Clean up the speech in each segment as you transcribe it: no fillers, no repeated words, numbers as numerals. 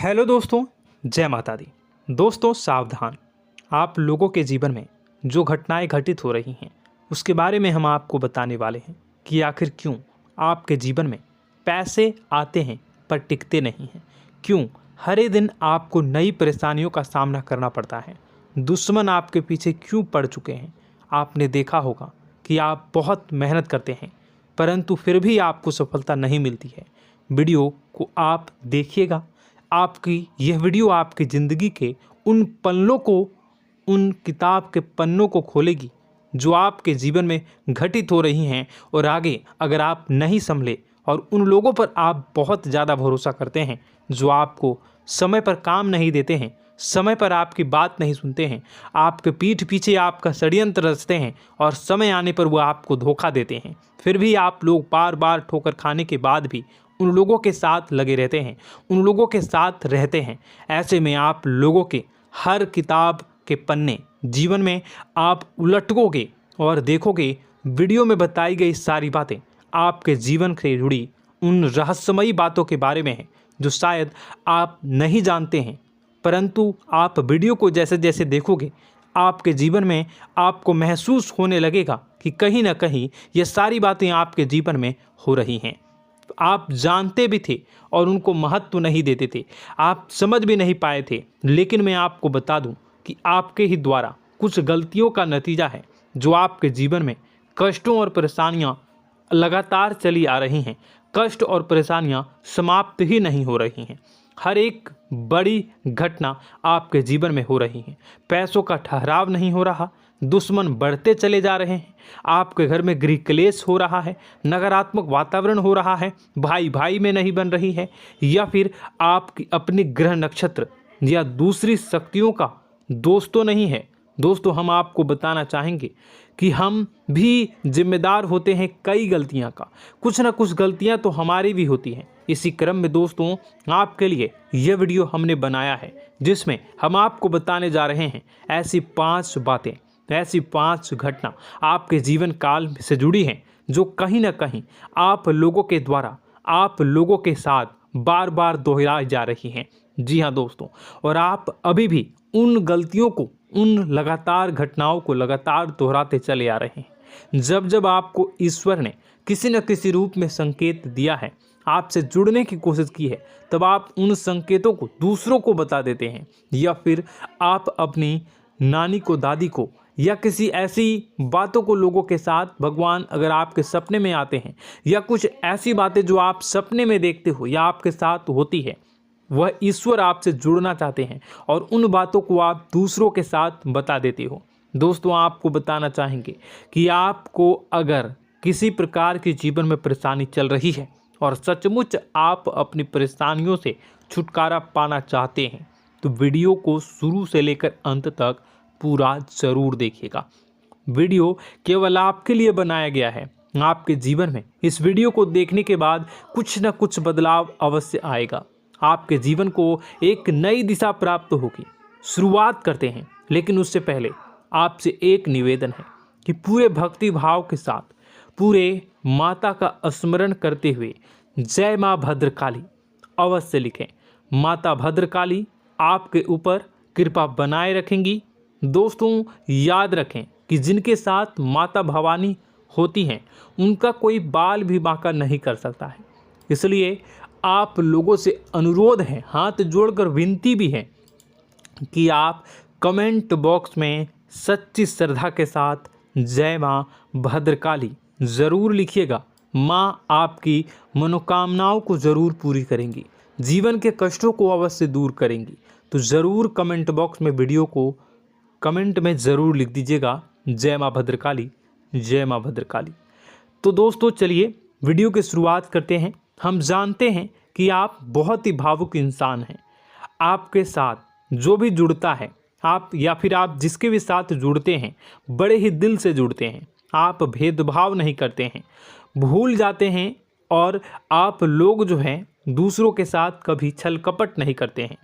Hello दोस्तों, जय माता दी। दोस्तों सावधान, आप लोगों के जीवन में जो घटनाएं घटित हो रही हैं उसके बारे में हम आपको बताने वाले हैं कि आखिर क्यों आपके जीवन में पैसे आते हैं पर टिकते नहीं हैं। क्यों हर एक दिन आपको नई परेशानियों का सामना करना पड़ता है। दुश्मन आपके पीछे क्यों पड़ चुके हैं। आपने देखा होगा कि आप बहुत मेहनत करते हैं परंतु फिर भी आपको सफलता नहीं मिलती है। वीडियो को आप देखिएगा। आपकी यह वीडियो आपकी ज़िंदगी के उन पन्नों को, उन किताब के पन्नों को खोलेगी जो आपके जीवन में घटित हो रही हैं। और आगे अगर आप नहीं संभले और उन लोगों पर आप बहुत ज़्यादा भरोसा करते हैं जो आपको समय पर काम नहीं देते हैं, समय पर आपकी बात नहीं सुनते हैं, आपके पीठ पीछे आपका षड्यंत्र रचते हैं और समय आने पर वो आपको धोखा देते हैं, फिर भी आप लोग बार बार ठोकर खाने के बाद भी उन लोगों के साथ लगे रहते हैं, उन लोगों के साथ रहते हैं। ऐसे में आप लोगों के हर किताब के पन्ने जीवन में आप उलटोगे और देखोगे वीडियो में बताई गई सारी बातें आपके जीवन से जुड़ी उन रहस्यमयी बातों के बारे में हैं जो शायद आप नहीं जानते हैं। परंतु आप वीडियो को जैसे जैसे देखोगे आपके जीवन में आपको महसूस होने लगेगा कि कहीं ना कहीं ये सारी बातें आपके जीवन में हो रही हैं। आप जानते भी थे और उनको महत्व नहीं देते थे, आप समझ भी नहीं पाए थे। लेकिन मैं आपको बता दूं कि आपके ही द्वारा कुछ गलतियों का नतीजा है जो आपके जीवन में कष्टों और परेशानियां लगातार चली आ रही हैं। कष्ट और परेशानियां समाप्त ही नहीं हो रही हैं। हर एक बड़ी घटना आपके जीवन में हो रही है। पैसों का ठहराव नहीं हो रहा, दुश्मन बढ़ते चले जा रहे हैं, आपके घर में गृह क्लेश हो रहा है, नकारात्मक वातावरण हो रहा है, भाई भाई में नहीं बन रही है, या फिर आपकी अपनी ग्रह नक्षत्र या दूसरी शक्तियों का दोस्तों नहीं है। दोस्तों हम आपको बताना चाहेंगे कि हम भी जिम्मेदार होते हैं कई गलतियां का, कुछ ना कुछ गलतियां तो हमारी भी होती हैं। इसी क्रम में दोस्तों आपके लिए यह वीडियो हमने बनाया है जिसमें हम आपको बताने जा रहे हैं ऐसी 5 बातें, ऐसी 5 घटना आपके जीवन काल से जुड़ी हैं जो कहीं ना कहीं आप लोगों के द्वारा आप लोगों के साथ बार बार दोहराई जा रही हैं। जी हाँ दोस्तों, और आप अभी भी उन गलतियों को, उन लगातार घटनाओं को लगातार दोहराते चले आ रहे हैं। जब जब आपको ईश्वर ने किसी न किसी रूप में संकेत दिया है, आपसे जुड़ने की कोशिश की है, तब आप उन संकेतों को दूसरों को बता देते हैं, या फिर आप अपनी नानी को, दादी को, या किसी ऐसी बातों को लोगों के साथ, भगवान अगर आपके सपने में आते हैं या कुछ ऐसी बातें जो आप सपने में देखते हो या आपके साथ होती है, वह ईश्वर आपसे जुड़ना चाहते हैं और उन बातों को आप दूसरों के साथ बता देते हो। दोस्तों आपको बताना चाहेंगे कि आपको अगर किसी प्रकार की जीवन में परेशानी चल रही है और सचमुच आप अपनी परेशानियों से छुटकारा पाना चाहते हैं तो वीडियो को शुरू से लेकर अंत तक पूरा जरूर देखिएगा। वीडियो केवल आपके लिए बनाया गया है। आपके जीवन में इस वीडियो को देखने के बाद कुछ न कुछ बदलाव अवश्य आएगा। आपके जीवन को एक नई दिशा प्राप्त होगी। शुरुआत करते हैं, लेकिन उससे पहले आपसे एक निवेदन है कि पूरे भक्ति भाव के साथ पूरे माता का स्मरण करते हुए जय माँ भद्रकाली अवश्य लिखें। माता भद्रकाली आपके ऊपर कृपा बनाए रखेंगी। दोस्तों याद रखें कि जिनके साथ माता भवानी होती हैं उनका कोई बाल भी बांका नहीं कर सकता है। इसलिए आप लोगों से अनुरोध है, हाथ जोड़कर विनती भी है कि आप कमेंट बॉक्स में सच्ची श्रद्धा के साथ जय माँ भद्रकाली ज़रूर लिखिएगा। माँ आपकी मनोकामनाओं को ज़रूर पूरी करेंगी, जीवन के कष्टों को अवश्य दूर करेंगी। तो ज़रूर कमेंट बॉक्स में वीडियो को कमेंट में ज़रूर लिख दीजिएगा जय माँ भद्रकाली, जय माँ भद्रकाली। तो दोस्तों चलिए वीडियो की शुरुआत करते हैं। हम जानते हैं कि आप बहुत ही भावुक इंसान हैं। आपके साथ जो भी जुड़ता है, आप या फिर आप जिसके भी साथ जुड़ते हैं बड़े ही दिल से जुड़ते हैं। आप भेदभाव नहीं करते हैं, भूल जाते हैं, और आप लोग जो हैं दूसरों के साथ कभी छल कपट नहीं करते हैं।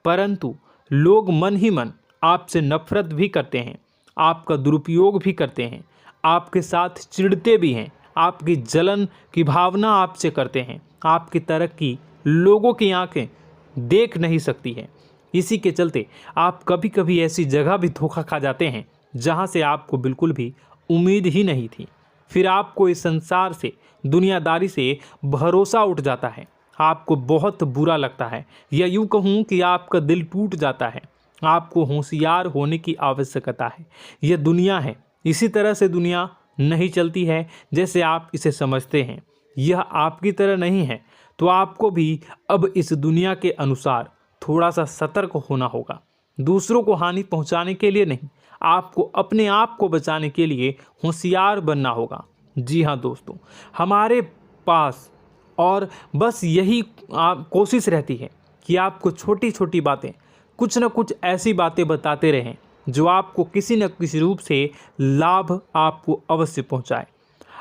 परंतु लोग मन ही मन आपसे नफरत भी करते हैं, आपका दुरुपयोग भी करते हैं, आपके साथ चिढ़ते भी हैं, आपकी जलन की भावना आपसे करते हैं। आपकी तरक्की लोगों की आंखें देख नहीं सकती है। इसी के चलते आप कभी कभी ऐसी जगह भी धोखा खा जाते हैं जहां से आपको बिल्कुल भी उम्मीद ही नहीं थी। फिर आपको इस संसार से, दुनियादारी से भरोसा उठ जाता है। आपको बहुत बुरा लगता है, या यूँ कहूँ कि आपका दिल टूट जाता है। आपको होशियार होने की आवश्यकता है। यह दुनिया है, इसी तरह से दुनिया नहीं चलती है जैसे आप इसे समझते हैं। यह आपकी तरह नहीं है, तो आपको भी अब इस दुनिया के अनुसार थोड़ा सा सतर्क होना होगा। दूसरों को हानि पहुंचाने के लिए नहीं, आपको अपने आप को बचाने के लिए होशियार बनना होगा। जी हाँ दोस्तों, हमारे पास और बस यही कोशिश रहती है कि आपको छोटी छोटी बातें, कुछ न कुछ ऐसी बातें बताते रहें जो आपको किसी न किसी रूप से लाभ आपको अवश्य पहुंचाए,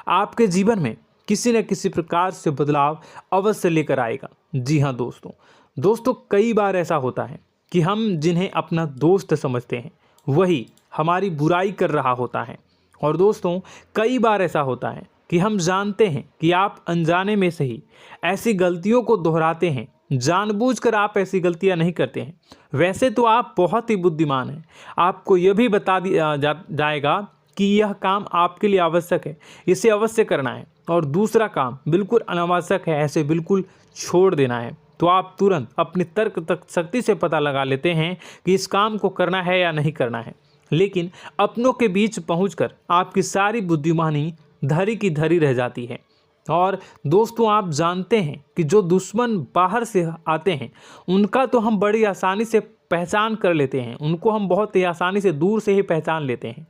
आपके जीवन में किसी न किसी प्रकार से बदलाव अवश्य लेकर आएगा। जी हाँ दोस्तों, कई बार ऐसा होता है कि हम जिन्हें अपना दोस्त समझते हैं वही हमारी बुराई कर रहा होता है। और दोस्तों, कई बार ऐसा होता है कि हम जानते हैं कि आप अनजाने में से ही ऐसी गलतियों को दोहराते हैं। जानबूझकर आप ऐसी गलतियां नहीं करते हैं। वैसे तो आप बहुत ही बुद्धिमान हैं। आपको यह भी बता दिया जाएगा कि यह काम आपके लिए आवश्यक है, इसे अवश्य करना है, और दूसरा काम बिल्कुल अनावश्यक है, ऐसे बिल्कुल छोड़ देना है। तो आप तुरंत अपनी तर्क तक शक्ति से पता लगा लेते हैं कि इस काम को करना है या नहीं करना है। लेकिन अपनों के बीच पहुंचकर आपकी सारी बुद्धिमानी धरी की धरी रह जाती है। और दोस्तों, आप जानते हैं कि जो दुश्मन बाहर से आते हैं उनका तो हम बड़ी आसानी से पहचान कर लेते हैं, उनको हम बहुत ही आसानी से दूर से ही पहचान लेते हैं,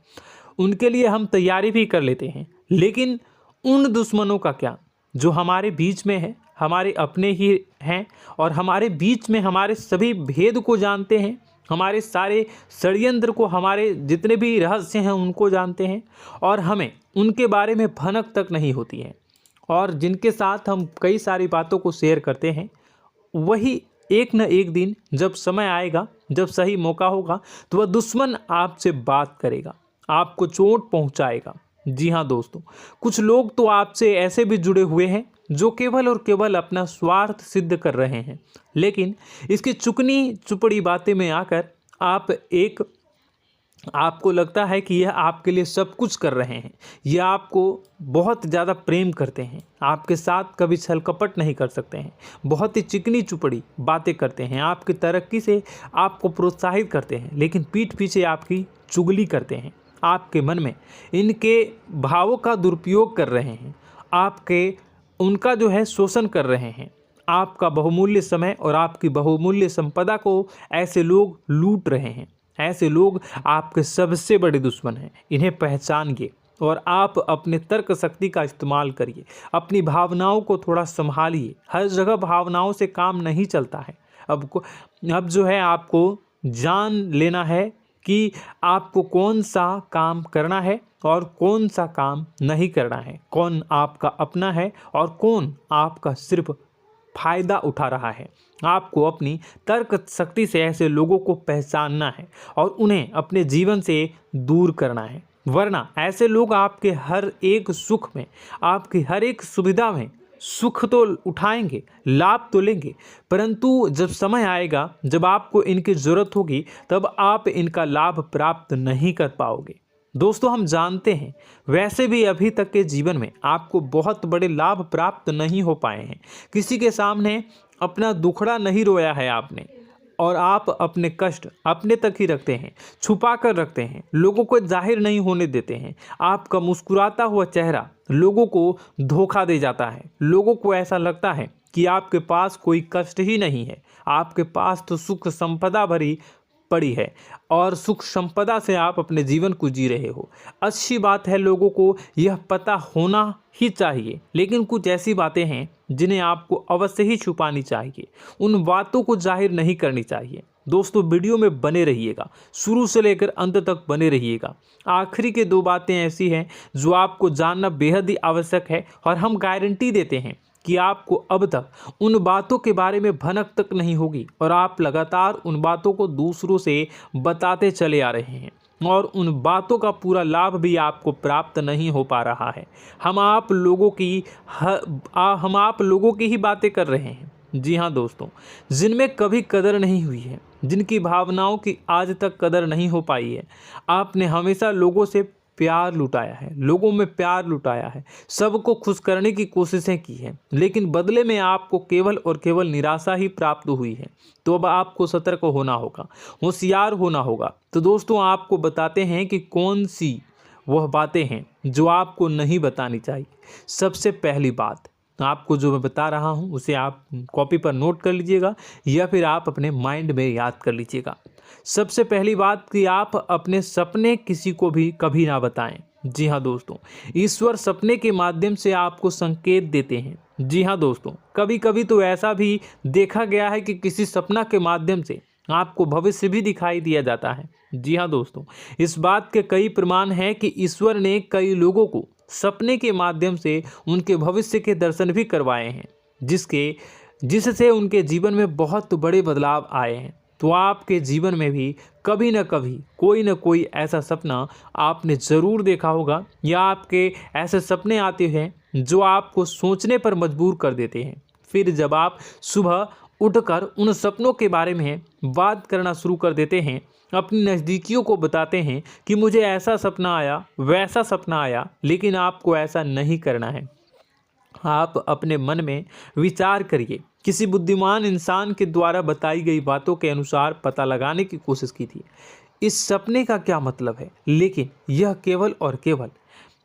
उनके लिए हम तैयारी भी कर लेते हैं। लेकिन उन दुश्मनों का क्या जो हमारे बीच में है, हमारे अपने ही हैं, और हमारे बीच में हमारे सभी भेद को जानते हैं, हमारे सारे षड्यंत्र को, हमारे जितने भी रहस्य हैं उनको जानते हैं, और हमें उनके बारे में भनक तक नहीं होती है, और जिनके साथ हम कई सारी बातों को शेयर करते हैं, वही एक न एक दिन जब समय आएगा, जब सही मौका होगा, तो वह दुश्मन आपसे बात करेगा, आपको चोट पहुंचाएगा। जी हाँ दोस्तों, कुछ लोग तो आपसे ऐसे भी जुड़े हुए हैं जो केवल और केवल अपना स्वार्थ सिद्ध कर रहे हैं। लेकिन इसकी चुकनी चुपड़ी बातें में आकर आपको लगता है कि यह आपके लिए सब कुछ कर रहे हैं, यह आपको बहुत ज़्यादा प्रेम करते हैं, आपके साथ कभी छल कपट नहीं कर सकते हैं, बहुत ही चिकनी चुपड़ी बातें करते हैं, आपकी तरक्की से आपको प्रोत्साहित करते हैं, लेकिन पीठ पीछे आपकी चुगली करते हैं, आपके मन में इनके भावों का दुरुपयोग कर रहे हैं, उनका जो है शोषण कर रहे हैं। आपका बहुमूल्य समय और आपकी बहुमूल्य संपदा को ऐसे लोग लूट रहे हैं। ऐसे लोग आपके सबसे बड़े दुश्मन हैं। इन्हें पहचानिए और आप अपने तर्क शक्ति का इस्तेमाल करिए। अपनी भावनाओं को थोड़ा संभालिए। हर जगह भावनाओं से काम नहीं चलता है। अब जो है आपको जान लेना है कि आपको कौन सा काम करना है और कौन सा काम नहीं करना है, कौन आपका अपना है और कौन आपका सिर्फ फायदा उठा रहा है। आपको अपनी तर्क शक्ति से ऐसे लोगों को पहचानना है और उन्हें अपने जीवन से दूर करना है, वरना ऐसे लोग आपके हर एक सुख में, आपकी हर एक सुविधा में सुख तो उठाएंगे, लाभ तो लेंगे, परंतु जब समय आएगा, जब आपको इनकी ज़रूरत होगी, तब आप इनका लाभ प्राप्त नहीं कर पाओगे। दोस्तों, हम जानते हैं वैसे भी अभी तक के जीवन में आपको बहुत बड़े लाभ प्राप्त नहीं हो पाए हैं। किसी के सामने अपना दुखड़ा नहीं रोया है आपने, और आप अपने कष्ट अपने तक ही रखते हैं, छुपा कर रखते हैं, लोगों को जाहिर नहीं होने देते हैं। आपका मुस्कुराता हुआ चेहरा लोगों को धोखा दे जाता है। लोगों को ऐसा लगता है कि आपके पास कोई कष्ट ही नहीं है, आपके पास तो सुख संपदा भरी पड़ी है और सुख संपदा से आप अपने जीवन को जी रहे हो। अच्छी बात है, लोगों को यह पता होना ही चाहिए, लेकिन कुछ ऐसी बातें हैं जिन्हें आपको अवश्य ही छुपानी चाहिए। उन बातों को जाहिर नहीं करनी चाहिए। दोस्तों, वीडियो में बने रहिएगा, शुरू से लेकर अंत तक बने रहिएगा। आखिरी के 2 बातें ऐसी हैं जो आपको जानना बेहद ही आवश्यक है, और हम गारंटी देते हैं कि आपको अब तक उन बातों के बारे में भनक तक नहीं होगी, और आप लगातार उन बातों को दूसरों से बताते चले आ रहे हैं, और उन बातों का पूरा लाभ भी आपको प्राप्त नहीं हो पा रहा है। हम आप लोगों की ही बातें कर रहे हैं, जी हाँ दोस्तों, जिनमें कभी कदर नहीं हुई है, जिनकी भावनाओं की आज तक कदर नहीं हो पाई है। आपने हमेशा लोगों से प्यार लुटाया है, लोगों में प्यार लुटाया है, सबको खुश करने की कोशिशें की है, लेकिन बदले में आपको केवल और केवल निराशा ही प्राप्त हुई है। तो अब आपको सतर्क होना होगा, होशियार होना होगा। तो दोस्तों आपको बताते हैं कि कौन सी वह बातें हैं जो आपको नहीं बतानी चाहिए। सबसे पहली बात आपको जो मैं बता रहा हूं उसे आप कॉपी पर नोट कर लीजिएगा या फिर आप अपने माइंड में याद कर लीजिएगा। सबसे पहली बात कि आप अपने सपने किसी को भी कभी ना बताएं। जी हाँ दोस्तों, ईश्वर सपने के माध्यम से आपको संकेत देते हैं। जी हाँ दोस्तों, कभी कभी तो ऐसा भी देखा गया है कि किसी सपना के माध्यम से आपको भविष्य भी दिखाई दिया जाता है। जी हाँ दोस्तों, इस बात के कई प्रमाण हैं कि ईश्वर ने कई लोगों को सपने के माध्यम से उनके भविष्य के दर्शन भी करवाए हैं, जिससे उनके जीवन में बहुत बड़े बदलाव आए हैं। तो आपके जीवन में भी कभी न कभी कोई न कोई ऐसा सपना आपने ज़रूर देखा होगा, या आपके ऐसे सपने आते हैं जो आपको सोचने पर मजबूर कर देते हैं। फिर जब आप सुबह उठकर उन सपनों के बारे में बात करना शुरू कर देते हैं, अपनी नज़दीकियों को बताते हैं कि मुझे ऐसा सपना आया, वैसा सपना आया, लेकिन आपको ऐसा नहीं करना है। आप अपने मन में विचार करिए। किसी बुद्धिमान इंसान के द्वारा बताई गई बातों के अनुसार पता लगाने की कोशिश की थी इस सपने का क्या मतलब है, लेकिन यह केवल और केवल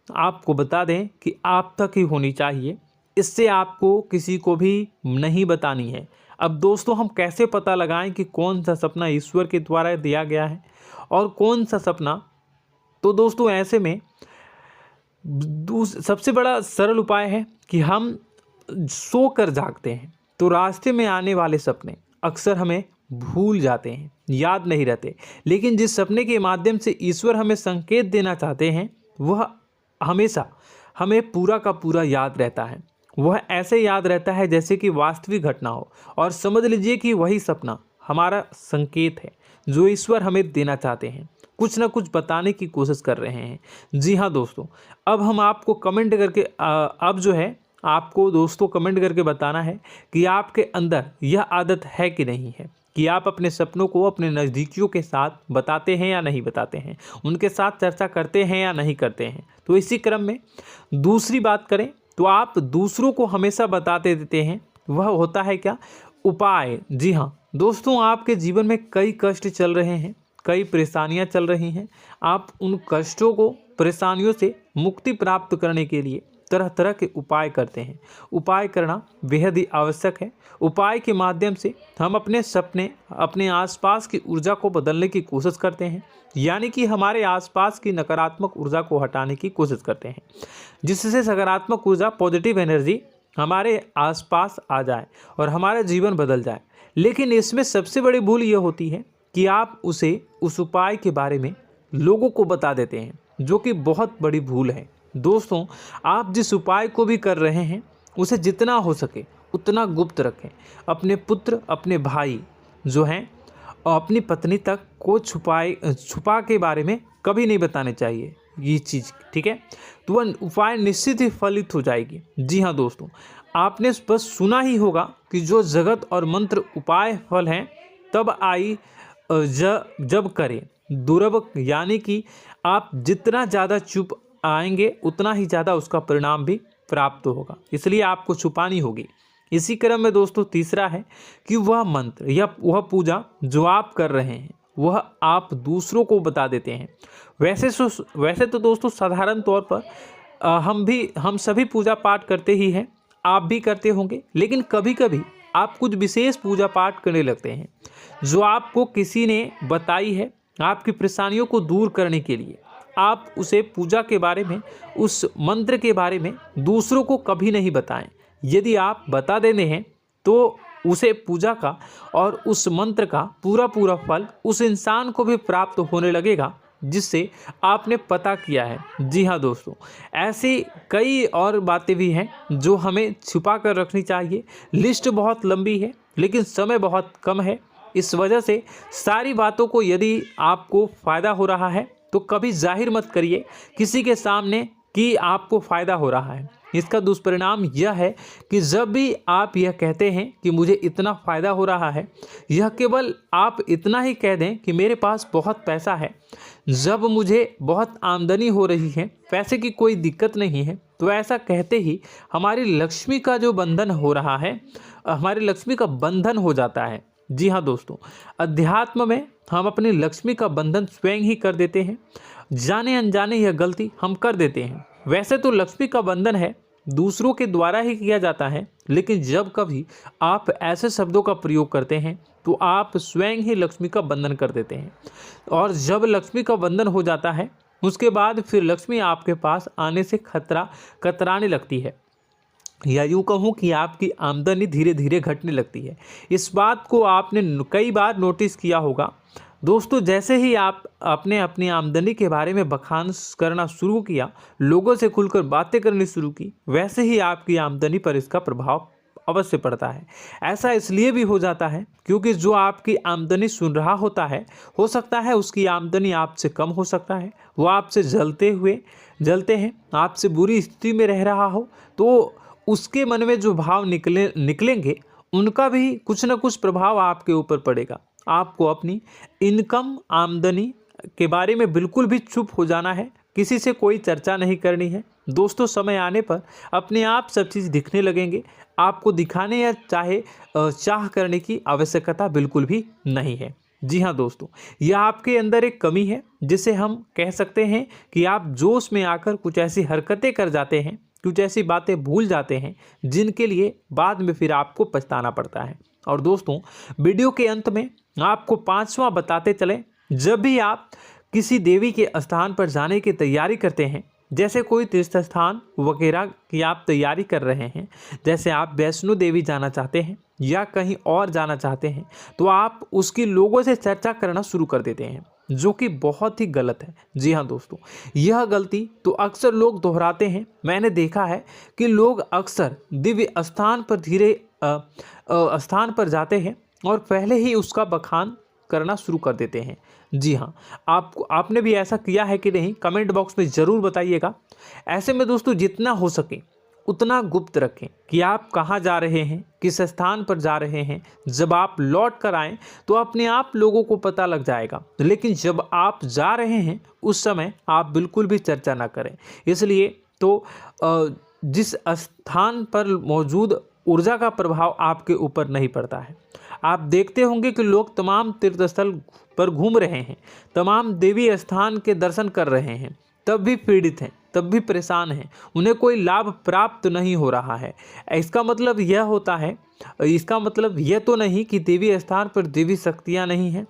आपको बता दें कि आप तक ही होनी चाहिए। इससे आपको किसी को भी नहीं बतानी है। अब दोस्तों हम कैसे पता लगाएं कि कौन सा सपना ईश्वर के द्वारा दिया गया है और कौन सा सपना? तो दोस्तों ऐसे में सबसे बड़ा सरल उपाय है कि हम सोकर जागते हैं तो रास्ते में आने वाले सपने अक्सर हमें भूल जाते हैं, याद नहीं रहते। लेकिन जिस सपने के माध्यम से ईश्वर हमें संकेत देना चाहते हैं वह हमेशा हमें पूरा का पूरा याद रहता है। वह ऐसे याद रहता है जैसे कि वास्तविक घटना हो, और समझ लीजिए कि वही सपना हमारा संकेत है जो ईश्वर हमें देना चाहते हैं, कुछ ना कुछ बताने की कोशिश कर रहे हैं। जी हाँ दोस्तों, अब हम आपको कमेंट करके अब जो है आपको दोस्तों कमेंट करके बताना है कि आपके अंदर यह आदत है कि नहीं है कि आप अपने सपनों को अपने नज़दीकियों के साथ बताते हैं या नहीं बताते हैं, उनके साथ चर्चा करते हैं या नहीं करते हैं। तो इसी क्रम में दूसरी बात करें तो आप दूसरों को हमेशा बताते देते हैं, वह होता है क्या? उपाय। जी हाँ दोस्तों, आपके जीवन में कई कष्ट चल रहे हैं, कई परेशानियां चल रही हैं। आप उन कष्टों को, परेशानियों से मुक्ति प्राप्त करने के लिए तरह तरह के उपाय करते हैं। उपाय करना बेहद ही आवश्यक है। उपाय के माध्यम से हम अपने सपने, अपने आसपास की ऊर्जा को बदलने की कोशिश करते हैं, यानी कि हमारे आसपास की नकारात्मक ऊर्जा को हटाने की कोशिश करते हैं, जिससे सकारात्मक ऊर्जा, पॉजिटिव एनर्जी हमारे आसपास आ जाए और हमारा जीवन बदल जाए। लेकिन इसमें सबसे बड़ी भूल यह होती है कि आप उस उपाय के बारे में लोगों को बता देते हैं, जो कि बहुत बड़ी भूल है। दोस्तों आप जिस उपाय को भी कर रहे हैं उसे जितना हो सके उतना गुप्त रखें। अपने पुत्र, अपने भाई जो हैं और अपनी पत्नी तक को छुपा के बारे में कभी नहीं बताने चाहिए ये चीज़, ठीक है? तो वह उपाय निश्चित ही फलित हो जाएगी। जी हाँ दोस्तों, आपने बस सुना ही होगा कि जो जगत और मंत्र उपाय फल हैं तब आई जब करें दुर्लभ, यानी कि आप जितना ज़्यादा चुप आएंगे उतना ही ज़्यादा उसका परिणाम भी प्राप्त होगा, इसलिए आपको छुपानी होगी। इसी क्रम में दोस्तों तीसरा है कि वह मंत्र या वह पूजा जो आप कर रहे हैं वह आप दूसरों को बता देते हैं। वैसे तो दोस्तों साधारण तौर पर हम सभी पूजा पाठ करते ही हैं, आप भी करते होंगे, लेकिन कभी कभी आप कुछ विशेष पूजा पाठ करने लगते हैं जो आपको किसी ने बताई है आपकी परेशानियों को दूर करने के लिए। आप उसे पूजा के बारे में, उस मंत्र के बारे में दूसरों को कभी नहीं बताएं। यदि आप बता देते हैं तो उसे पूजा का और उस मंत्र का पूरा फल उस इंसान को भी प्राप्त होने लगेगा जिससे आपने पता किया है। जी हाँ दोस्तों, ऐसी कई और बातें भी हैं जो हमें छुपा कर रखनी चाहिए। लिस्ट बहुत लंबी है लेकिन समय बहुत कम है, इस वजह से सारी बातों को यदि आपको फ़ायदा हो रहा है तो कभी जाहिर मत करिए किसी के सामने कि आपको फ़ायदा हो रहा है। इसका दुष्परिणाम यह है कि जब भी आप यह कहते हैं कि मुझे इतना फ़ायदा हो रहा है, यह केवल आप इतना ही कह दें कि मेरे पास बहुत पैसा है, जब मुझे बहुत आमदनी हो रही है, पैसे की कोई दिक्कत नहीं है, तो ऐसा कहते ही हमारी लक्ष्मी का जो बंधन हो रहा है, हमारी लक्ष्मी का बंधन हो जाता है। जी हाँ दोस्तों, अध्यात्म में हम अपनी लक्ष्मी का बंधन स्वयं ही कर देते हैं। जाने अनजाने यह गलती हम कर देते हैं। वैसे तो लक्ष्मी का बंधन है दूसरों के द्वारा ही किया जाता है, लेकिन जब कभी आप ऐसे शब्दों का प्रयोग करते हैं तो आप स्वयं ही लक्ष्मी का बंधन कर देते हैं। और जब लक्ष्मी का बंधन हो जाता है उसके बाद फिर लक्ष्मी आपके पास आने से कतराने लगती है, या यूँ कहूँ कि आपकी आमदनी धीरे धीरे घटने लगती है। इस बात को आपने कई बार नोटिस किया होगा दोस्तों। जैसे ही आप अपने अपनी आमदनी के बारे में बखान करना शुरू किया, लोगों से खुलकर बातें करनी शुरू की, वैसे ही आपकी आमदनी पर इसका प्रभाव अवश्य पड़ता है। ऐसा इसलिए भी हो जाता है क्योंकि जो आपकी आमदनी सुन रहा होता है, हो सकता है उसकी आमदनी आपसे कम हो सकता है, वो आपसे जलते हैं, आपसे बुरी स्थिति में रह रहा हो, तो उसके मन में जो भाव निकलेंगे उनका भी कुछ न कुछ प्रभाव आपके ऊपर पड़ेगा। आपको अपनी इनकम आमदनी के बारे में बिल्कुल भी चुप हो जाना है, किसी से कोई चर्चा नहीं करनी है दोस्तों। समय आने पर अपने आप सब चीज़ दिखने लगेंगे। आपको दिखाने या चाह करने की आवश्यकता बिल्कुल भी नहीं है। जी हाँ दोस्तों, यह आपके अंदर एक कमी है जिसे हम कह सकते हैं कि आप जोश में आकर कुछ ऐसी हरकतें कर जाते हैं, कुछ ऐसी बातें भूल जाते हैं जिनके लिए बाद में फिर आपको पछताना पड़ता है। और दोस्तों, वीडियो के अंत में आपको 5वां बताते चलें, जब भी आप किसी देवी के स्थान पर जाने की तैयारी करते हैं, जैसे कोई तीर्थ स्थान वगैरह की आप तैयारी कर रहे हैं, जैसे आप वैष्णो देवी जाना चाहते हैं या कहीं और जाना चाहते हैं, तो आप उसकी लोगों से चर्चा करना शुरू कर देते हैं, जो कि बहुत ही गलत है। जी हाँ दोस्तों, यह गलती तो अक्सर लोग दोहराते हैं। मैंने देखा है कि लोग अक्सर दिव्य स्थान पर जाते हैं और पहले ही उसका बखान करना शुरू कर देते हैं। जी हाँ, आपने भी ऐसा किया है कि नहीं, कमेंट बॉक्स में ज़रूर बताइएगा। ऐसे में दोस्तों, जितना हो सके उतना गुप्त रखें कि आप कहाँ जा रहे हैं, किस स्थान पर जा रहे हैं। जब आप लौट कर आएँ तो अपने आप लोगों को पता लग जाएगा, लेकिन जब आप जा रहे हैं उस समय आप बिल्कुल भी चर्चा ना करें। इसलिए तो जिस स्थान पर मौजूद ऊर्जा का प्रभाव आपके ऊपर नहीं पड़ता है। आप देखते होंगे कि लोग तमाम तीर्थस्थल पर घूम रहे हैं, तमाम देवी स्थान के दर्शन कर रहे हैं, तब भी पीड़ित हैं, तब भी परेशान हैं, उन्हें कोई लाभ प्राप्त नहीं हो रहा है। इसका मतलब यह तो नहीं कि देवी स्थान पर देवी शक्तियाँ नहीं हैं,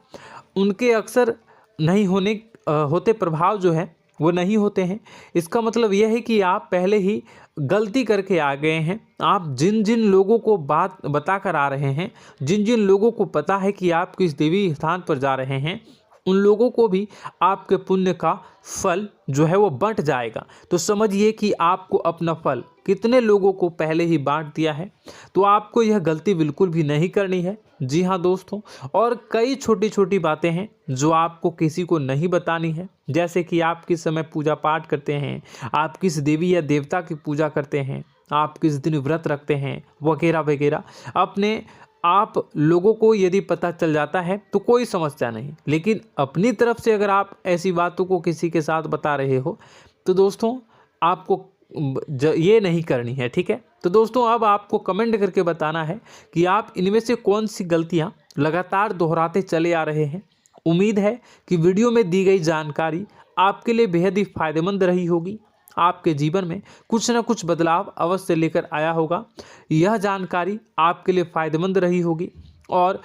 उनके अक्सर नहीं होते प्रभाव जो है वो नहीं होते हैं। इसका मतलब यह है कि आप पहले ही गलती करके आ गए हैं। आप जिन जिन लोगों को बात बता कर आ रहे हैं, जिन जिन लोगों को पता है कि आप किस देवी स्थान पर जा रहे हैं, उन लोगों को भी आपके पुण्य का फल जो है वो बंट जाएगा। तो समझिए कि आपको अपना फल कितने लोगों को पहले ही बांट दिया है। तो आपको यह गलती बिल्कुल भी नहीं करनी है। जी हाँ दोस्तों, और कई छोटी छोटी बातें हैं जो आपको किसी को नहीं बतानी है, जैसे कि आप किस समय पूजा पाठ करते हैं, आप किस देवी या देवता की पूजा करते हैं, आप किस दिन व्रत रखते हैं, वगैरह वगैरह। अपने आप लोगों को यदि पता चल जाता है तो कोई समस्या नहीं, लेकिन अपनी तरफ से अगर आप ऐसी बातों को किसी के साथ बता रहे हो तो दोस्तों आपको ये नहीं करनी है, ठीक है। तो दोस्तों, अब आपको कमेंट करके बताना है कि आप इनमें से कौन सी गलतियां लगातार दोहराते चले आ रहे हैं। उम्मीद है कि वीडियो में दी गई जानकारी आपके लिए बेहद ही फायदेमंद रही होगी, आपके जीवन में कुछ न कुछ बदलाव अवश्य लेकर आया होगा। यह जानकारी आपके लिए फ़ायदेमंद रही होगी और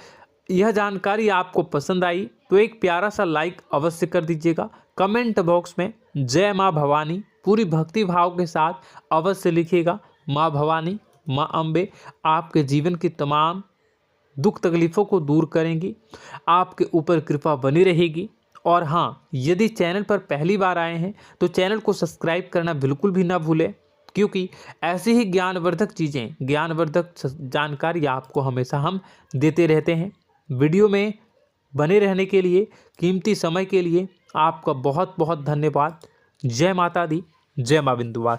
यह जानकारी आपको पसंद आई तो एक प्यारा सा लाइक अवश्य कर दीजिएगा। कमेंट बॉक्स में जय माँ भवानी पूरी भक्ति भाव के साथ अवश्य लिखिएगा। माँ भवानी, माँ अम्बे आपके जीवन की तमाम दुख तकलीफ़ों को दूर करेंगी, आपके ऊपर कृपा बनी रहेगी। और हाँ, यदि चैनल पर पहली बार आए हैं तो चैनल को सब्सक्राइब करना बिल्कुल भी ना भूलें, क्योंकि ऐसी ही ज्ञानवर्धक चीज़ें, ज्ञानवर्धक जानकारी आपको हमेशा हम देते रहते हैं। वीडियो में बने रहने के लिए, कीमती समय के लिए आपका बहुत बहुत धन्यवाद। जय माता दी, जय माँ विंध्यवासिनी।